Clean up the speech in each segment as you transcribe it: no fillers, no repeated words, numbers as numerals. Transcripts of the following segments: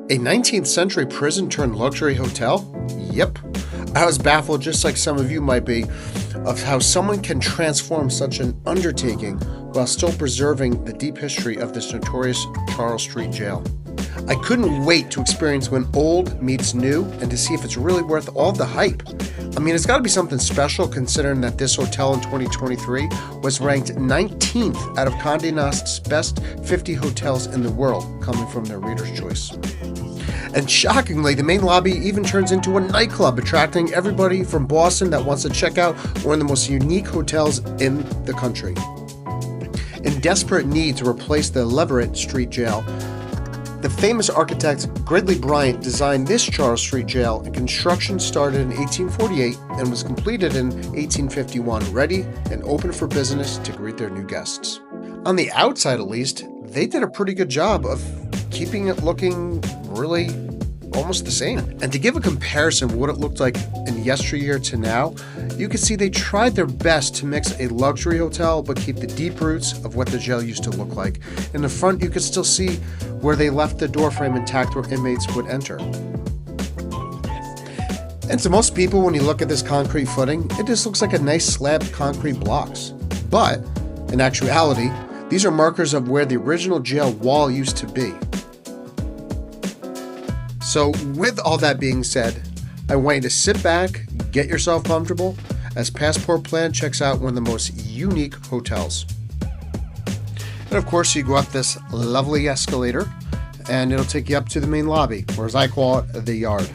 A 19th century prison turned luxury hotel? Yep. I was baffled, just like some of you might be, of how someone can transform such an undertaking while still preserving the deep history of this notorious Charles Street jail. I couldn't wait to experience when old meets new and to see if it's really worth all the hype. I mean, it's got to be something special considering that this hotel in 2023 was ranked 19th out of Condé Nast's best 50 hotels in the world, coming from their Reader's Choice. And shockingly, the main lobby even turns into a nightclub, attracting everybody from Boston that wants to check out one of the most unique hotels in the country. In desperate need to replace the Leverett Street Jail, the famous architect Gridley Bryant designed this Charles Street Jail, and construction started in 1848 and was completed in 1851, ready and open for business to greet their new guests. On the outside, at least, they did a pretty good job of keeping it looking really almost the same. And to give a comparison of what it looked like in yesteryear to now, you can see they tried their best to mix a luxury hotel but keep the deep roots of what the jail used to look like. In the front, you could still see where they left the doorframe intact where inmates would enter. And to most people, when you look at this concrete footing, it just looks like a nice slabbed concrete blocks. But in actuality, these are markers of where the original jail wall used to be. So with all that being said, I want you to sit back, get yourself comfortable, as Passport Plan checks out one of the most unique hotels. And of course, you go up this lovely escalator, and it'll take you up to the main lobby, or as I call it, the yard.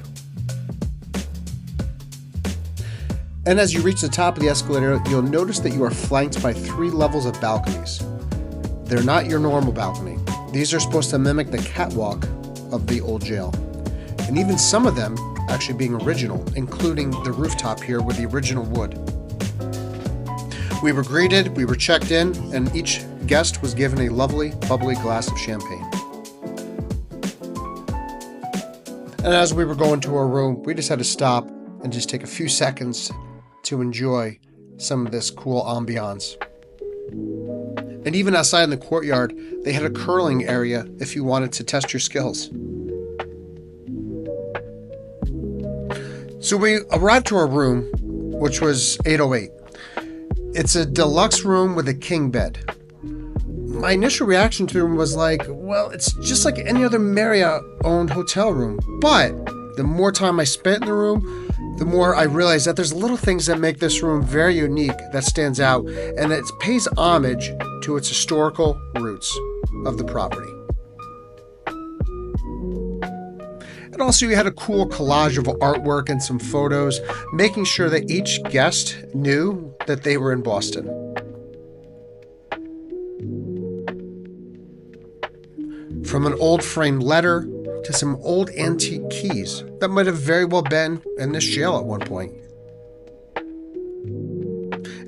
And as you reach the top of the escalator, you'll notice that you are flanked by 3 levels of balconies. They're not your normal balcony. These are supposed to mimic the catwalk of the old jail. And even some of them actually being original, including the rooftop here with the original wood. We were greeted, we were checked in, and each guest was given a lovely, bubbly glass of champagne. And as we were going to our room, we just had to stop and just take a few seconds to enjoy some of this cool ambiance. And even outside in the courtyard, they had a curling area if you wanted to test your skills. So we arrived to our room, which was 808. It's a deluxe room with a king bed. My initial reaction to the room was like, well, it's just like any other Marriott-owned hotel room. But the more time I spent in the room, the more I realized that there's little things that make this room very unique that stands out, and it pays homage to its historical roots of the property. And also you had a cool collage of artwork and some photos, making sure that each guest knew that they were in Boston. From an old framed letter to some old antique keys that might have very well been in this jail at one point.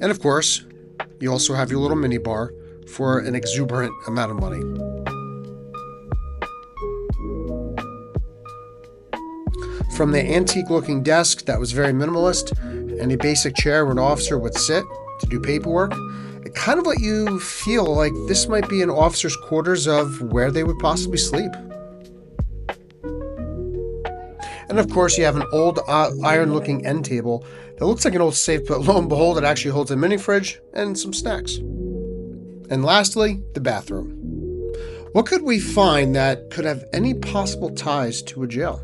And of course, you also have your little mini bar for an exuberant amount of money. From the antique-looking desk that was very minimalist and a basic chair where an officer would sit to do paperwork, it kind of let you feel like this might be an officer's quarters of where they would possibly sleep. And of course, you have an old iron-looking end table that looks like an old safe, but lo and behold, it actually holds a mini fridge and some snacks. And lastly, the bathroom. What could we find that could have any possible ties to a jail?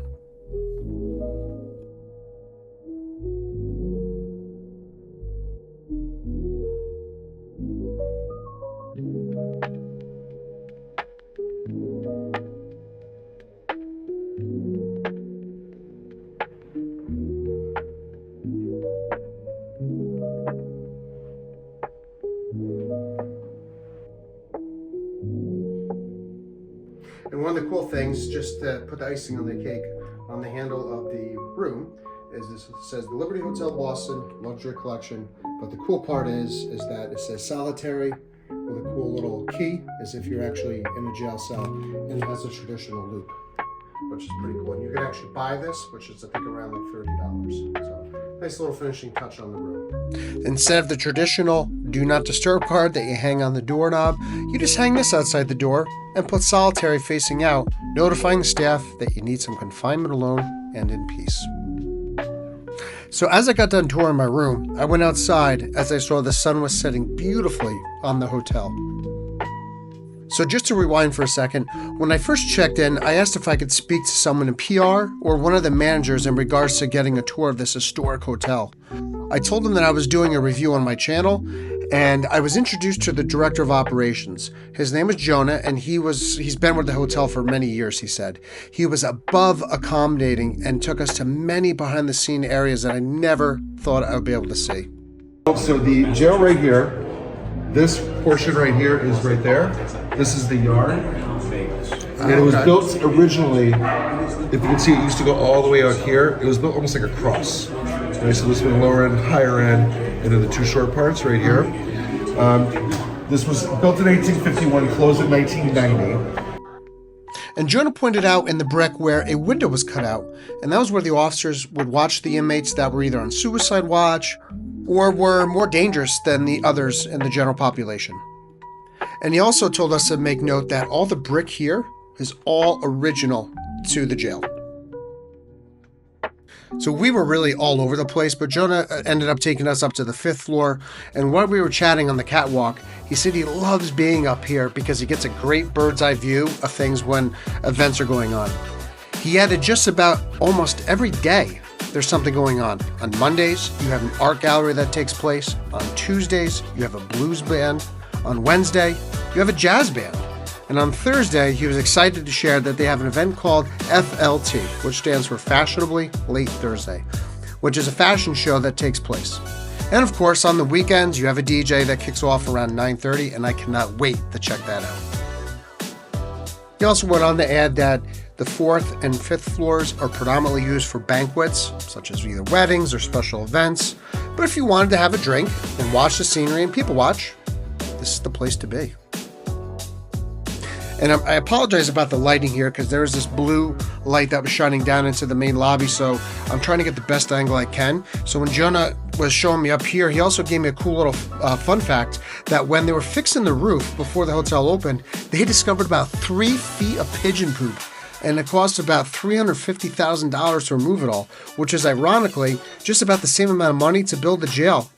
And one of the cool things, just to put the icing on the cake, on the handle of the room, is this says the Liberty Hotel Boston Luxury Collection. But the cool part is that it says solitary with a cool little key, as if you're actually in a jail cell, and it has a traditional loop, which is pretty cool. And you can actually buy this, which is I think around like $30. So Nice little finishing touch on the room. Instead of the traditional do not disturb card that you hang on the doorknob, you just hang this outside the door and put solitary facing out, notifying the staff that you need some confinement alone and in peace. So as I got done touring my room, I went outside as I saw the sun was setting beautifully on the hotel. So just to rewind for a second, when I first checked in, I asked if I could speak to someone in PR or one of the managers in regards to getting a tour of this historic hotel. I told them that I was doing a review on my channel, and I was introduced to the director of operations. His name is Jonah, and he's been with the hotel for many years, he said. He was above accommodating and took us to many behind the scene areas that I never thought I would be able to see. So the jail right here, this portion right here is right there. This is the yard. And it was built originally, if you can see, it used to go all the way out here. It was built almost like a cross. Right, so this was lower end, higher end, and then the two short parts right here. This was built in 1851, closed in 1990. And Jonah pointed out in the brick where a window was cut out, and that was where the officers would watch the inmates that were either on suicide watch or were more dangerous than the others in the general population. And he also told us to make note that all the brick here is all original to the jail. So we were really all over the place, but Jonah ended up taking us up to the 5th floor, and while we were chatting on the catwalk, he said he loves being up here because he gets a great bird's eye view of things when events are going on. He added just about almost every day there's something going on. On Mondays, you have an art gallery that takes place. On Tuesdays, you have a blues band. On Wednesday, you have a jazz band. And on Thursday, he was excited to share that they have an event called FLT, which stands for Fashionably Late Thursday, which is a fashion show that takes place. And of course, on the weekends, you have a DJ that kicks off around 9:30, and I cannot wait to check that out. He also went on to add that the 4th and 5th floors are predominantly used for banquets, such as either weddings or special events. But if you wanted to have a drink and watch the scenery and people watch, this is the place to be. And I apologize about the lighting here because there was this blue light that was shining down into the main lobby, so I'm trying to get the best angle I can. So when Jonah was showing me up here, he also gave me a cool little fun fact that when they were fixing the roof before the hotel opened, they discovered about 3 feet of pigeon poop. And it cost about $350,000 to remove it all, which is ironically just about the same amount of money to build the jail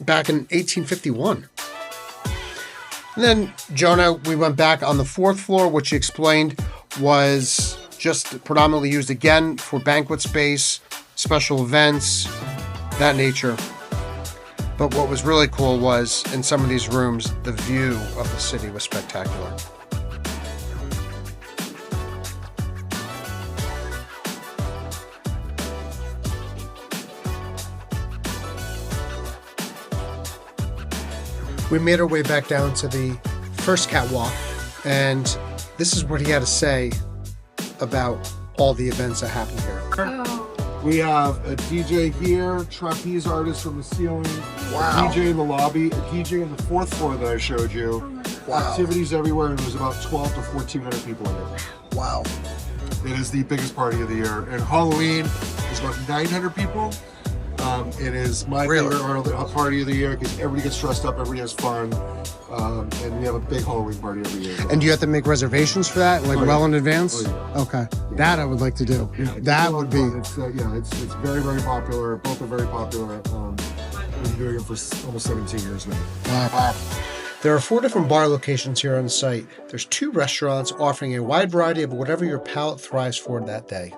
back in 1851. And then Jonah, we went back on the 4th floor, which he explained was just predominantly used again for banquet space, special events, that nature. But what was really cool was in some of these rooms, the view of the city was spectacular. We made our way back down to the first catwalk, and this is what he had to say about all the events that happen here. Oh. We have a DJ here, trapeze artist from the ceiling, Wow. a DJ in the lobby, a DJ in the 4th floor that I showed you. Wow. Activities everywhere, and there's about 12 to 1,400 people in it. Wow. It is the biggest party of the year. And Halloween is about 900 people. It is my favorite party of the year because everybody gets dressed up, everybody has fun, and we have a big Halloween party every year. And do you have to make reservations for that, like well in advance? Oh, yeah. Okay, that I would like to do. Yeah, that would be. It's very, very popular. Both are very popular. We've been doing it for almost 17 years now. Wow. There are 4 different bar locations here on site. There's 2 restaurants offering a wide variety of whatever your palate thrives for that day.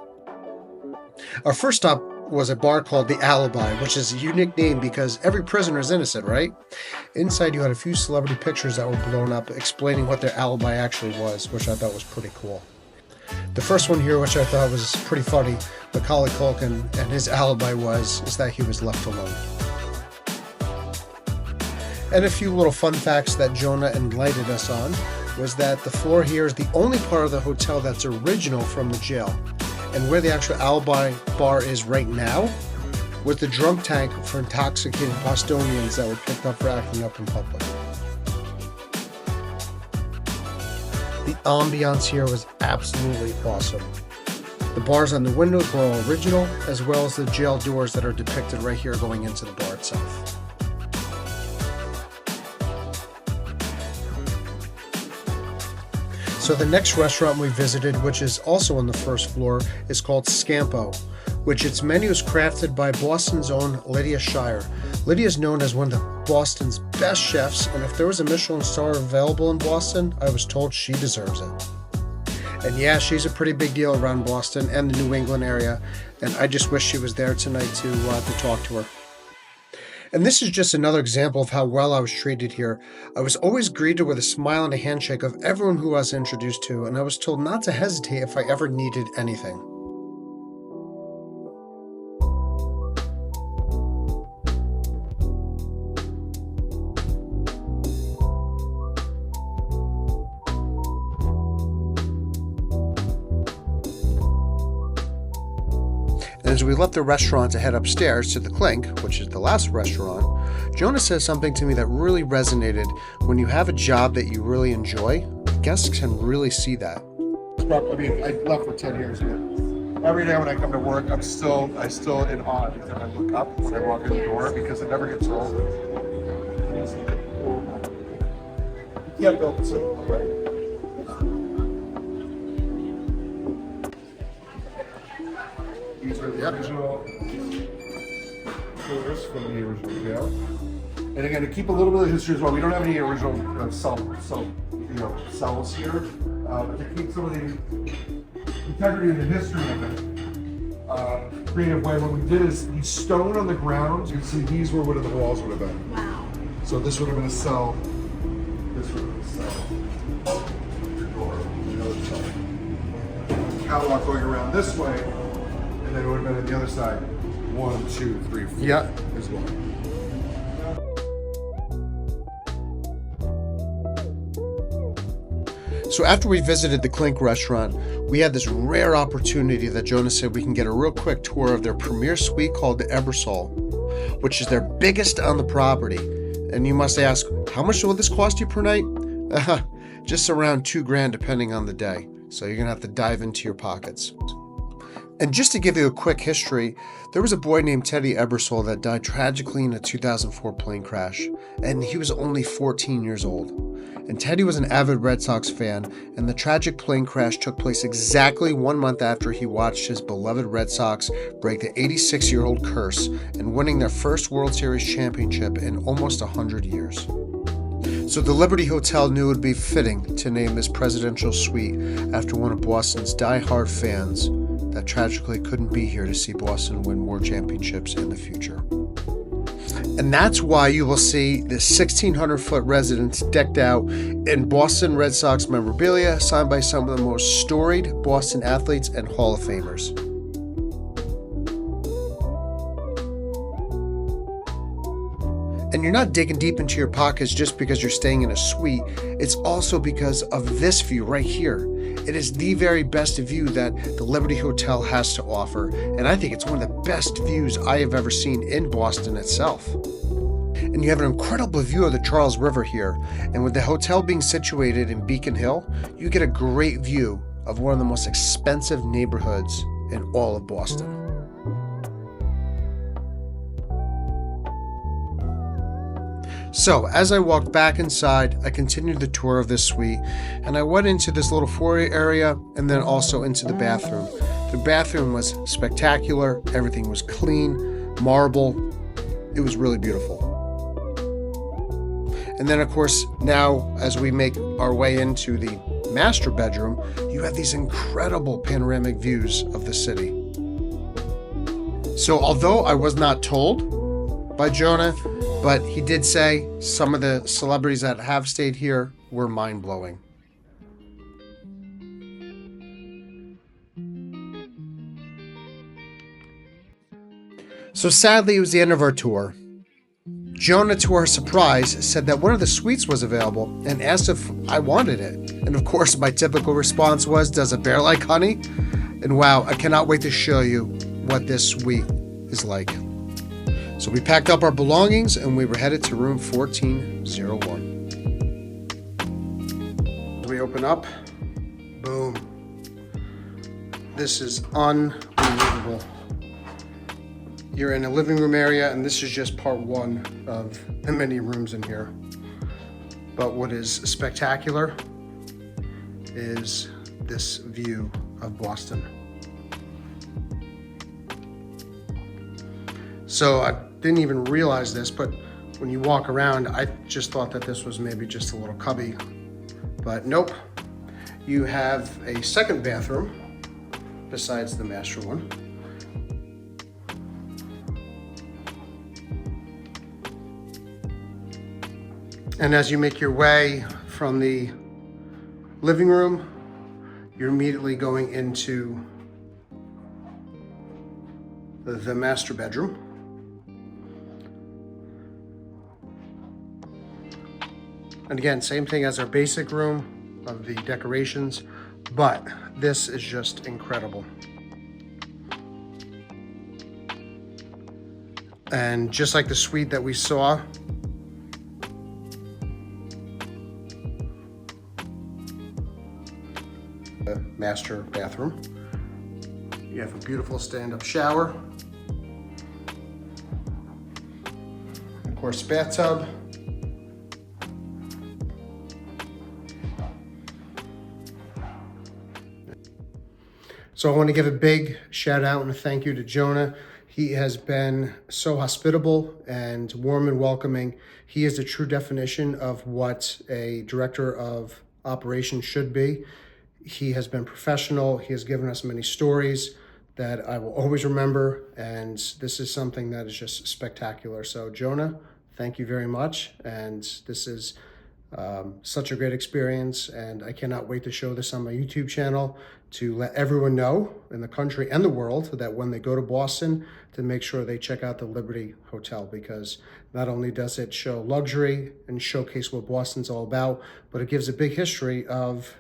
Our first stop was a bar called The Alibi, which is a unique name because every prisoner is innocent, right? Inside you had a few celebrity pictures that were blown up explaining what their alibi actually was, which I thought was pretty cool. The first one here, which I thought was pretty funny, Macaulay Culkin, and his alibi is that he was left alone. And a few little fun facts that Jonah enlightened us on was that the floor here is the only part of the hotel that's original from the jail. And where the actual alibi bar is right now was the drunk tank for intoxicated Bostonians that were picked up for acting up in public. The ambiance here was absolutely awesome. The bars on the windows were all original, as well as the jail doors that are depicted right here going into the bar itself. So the next restaurant we visited, which is also on the first floor, is called Scampo, which its menu is crafted by Boston's own Lydia Shire. Lydia is known as one of Boston's best chefs, and if there was a Michelin star available in Boston, I was told she deserves it. And yeah, she's a pretty big deal around Boston and the New England area, and I just wish she was there tonight to talk to her. And this is just another example of how well I was treated here. I was always greeted with a smile and a handshake of everyone who I was introduced to, and I was told not to hesitate if I ever needed anything. And as we left the restaurant to head upstairs to the Clink, which is the last restaurant, Jonah says something to me that really resonated. When you have a job that you really enjoy, guests can really see that. I mean, I left for 10 years here. Every day when I come to work, I still in awe every time I look up when I walk in the door because it never gets old. You can't build this right? These are the original doors from the original jail. And again, to keep a little bit of history as well, we don't have any original cells here, but to keep some of the integrity and the history of it, creative way, what we did is the stone on the ground, you can see these were what the walls would have been. Wow. So this would have been a cell, this would have been a cell. Door, another cell. Catwalk going around this way, and then it would have been on the other side. 1, 2, 3, 4. Yeah. As well. So after we visited the Clink restaurant, we had this rare opportunity that Jonah said we can get a real quick tour of their premier suite called the Ebersol, which is their biggest on the property. And you must ask, how much will this cost you per night? Just around $2,000 depending on the day. So you're gonna have to dive into your pockets. And just to give you a quick history, there was a boy named Teddy Ebersol that died tragically in a 2004 plane crash, and he was only 14 years old. And Teddy was an avid Red Sox fan, and the tragic plane crash took place exactly 1 month after he watched his beloved Red Sox break the 86-year-old curse and winning their first World Series championship in almost 100 years. So the Liberty Hotel knew it would be fitting to name this presidential suite after one of Boston's die-hard fans that tragically couldn't be here to see Boston win more championships in the future. And that's why you will see the 1,600-foot residence decked out in Boston Red Sox memorabilia, signed by some of the most storied Boston athletes and Hall of Famers. And you're not digging deep into your pockets just because you're staying in a suite. It's also because of this view right here. It is the very best view that the Liberty Hotel has to offer, and I think it's one of the best views I have ever seen in Boston itself. And you have an incredible view of the Charles River here, and with the hotel being situated in Beacon Hill, you get a great view of one of the most expensive neighborhoods in all of Boston. So, as I walked back inside, I continued the tour of this suite, and I went into this little foyer area and then also into the bathroom. The bathroom was spectacular, everything was clean, marble, it was really beautiful. And then of course, now as we make our way into the master bedroom, you have these incredible panoramic views of the city. So although I was not told by Jonah, but he did say some of the celebrities that have stayed here were mind-blowing. So sadly, it was the end of our tour. Jonah, to our surprise, said that one of the suites was available and asked if I wanted it. And of course, my typical response was, "Does a bear like honey?" And wow, I cannot wait to show you what this suite is like. So we packed up our belongings and we were headed to room 1401. We open up, boom. This is unbelievable. You're in a living room area, and this is just part one of the many rooms in here. But what is spectacular is this view of Boston. So I didn't even realize this, but when you walk around, I just thought that this was maybe just a little cubby, but nope. You have a second bathroom besides the master one. And as you make your way from the living room, you're immediately going into the master bedroom. And again, same thing as our basic room of the decorations, but this is just incredible. And just like the suite that we saw, the master bathroom, you have a beautiful stand-up shower, of course, bathtub. So I want to give a big shout out and a thank you to Jonah. He has been so hospitable and warm and welcoming. He is the true definition of what a director of operations should be. He has been professional. He has given us many stories that I will always remember. And this is something that is just spectacular. So Jonah, thank you very much. And this is such a great experience, and I cannot wait to show this on my YouTube channel to let everyone know in the country and the world that when they go to Boston, to make sure they check out the Liberty Hotel, because not only does it show luxury and showcase what Boston's all about, but it gives a big history of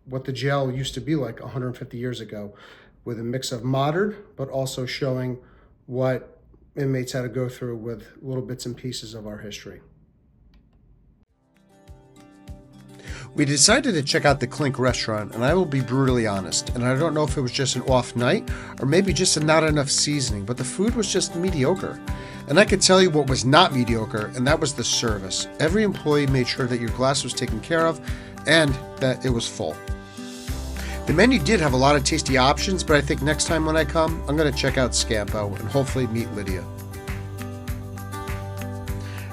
what the jail used to be like 150 years ago, with a mix of modern, but also showing what inmates had to go through with little bits and pieces of our history. We decided to check out the Clink restaurant, and I will be brutally honest, and I don't know if it was just an off night or maybe just not enough seasoning, but the food was just mediocre. And I could tell you what was not mediocre, and that was the service. Every employee made sure that your glass was taken care of and that it was full. The menu did have a lot of tasty options, but I think next time when I come, I'm going to check out Scampo and hopefully meet Lydia.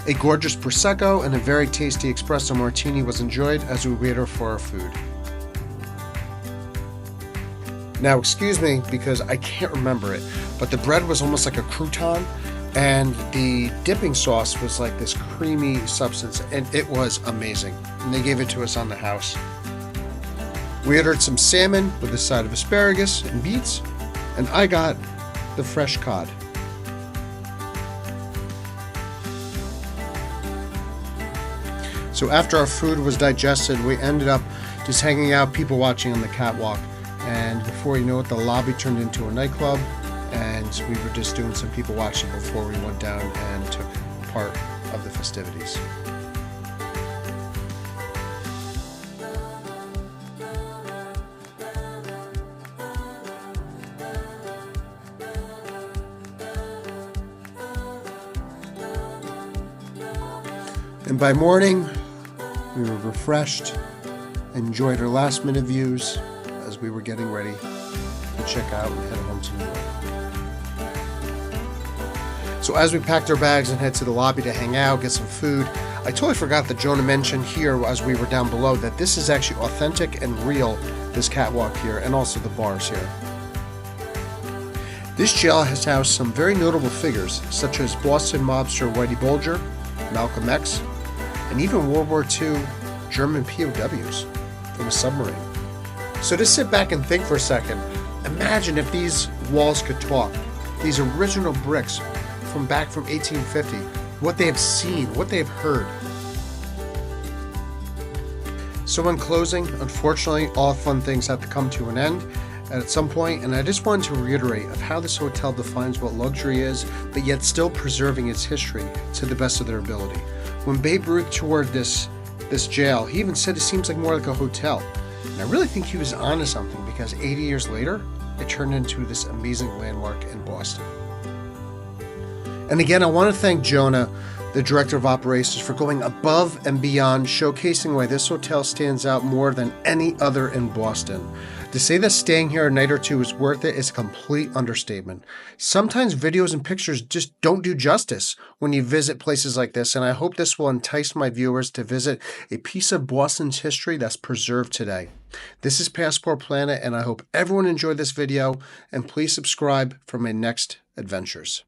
A gorgeous Prosecco and a very tasty espresso martini was enjoyed as we waited for our food. Now, excuse me because I can't remember it, but the bread was almost like a crouton, and the dipping sauce was like this creamy substance, and it was amazing. And they gave it to us on the house. We ordered some salmon with a side of asparagus and beets, and I got the fresh cod. So after our food was digested, we ended up just hanging out, people watching on the catwalk. And before you know it, the lobby turned into a nightclub, and we were just doing some people watching before we went down and took part of the festivities. And by morning, we were refreshed, enjoyed our last minute views as we were getting ready to check out and head home to New York. So as we packed our bags and head to the lobby to hang out, get some food, I totally forgot that Jonah mentioned here as we were down below that this is actually authentic and real, this catwalk here, and also the bars here. This jail has housed some very notable figures, such as Boston mobster Whitey Bulger, Malcolm X, and even World War II German POWs from a submarine. So just sit back and think for a second. Imagine if these walls could talk. These original bricks from back from 1850, what they have seen, what they have heard. So in closing, unfortunately, all fun things have to come to an end at some point, and I just wanted to reiterate of how this hotel defines what luxury is, but yet still preserving its history to the best of their ability. When Babe Ruth toured this jail, he even said it seems like more like a hotel. And I really think he was onto something, because 80 years later, it turned into this amazing landmark in Boston. And again, I want to thank Jonah, the Director of Operations, for going above and beyond, showcasing why this hotel stands out more than any other in Boston. To say that staying here a night or two is worth it is a complete understatement. Sometimes videos and pictures just don't do justice when you visit places like this, and I hope this will entice my viewers to visit a piece of Boston's history that's preserved today. This is Passport Planet, and I hope everyone enjoyed this video, and please subscribe for my next adventures.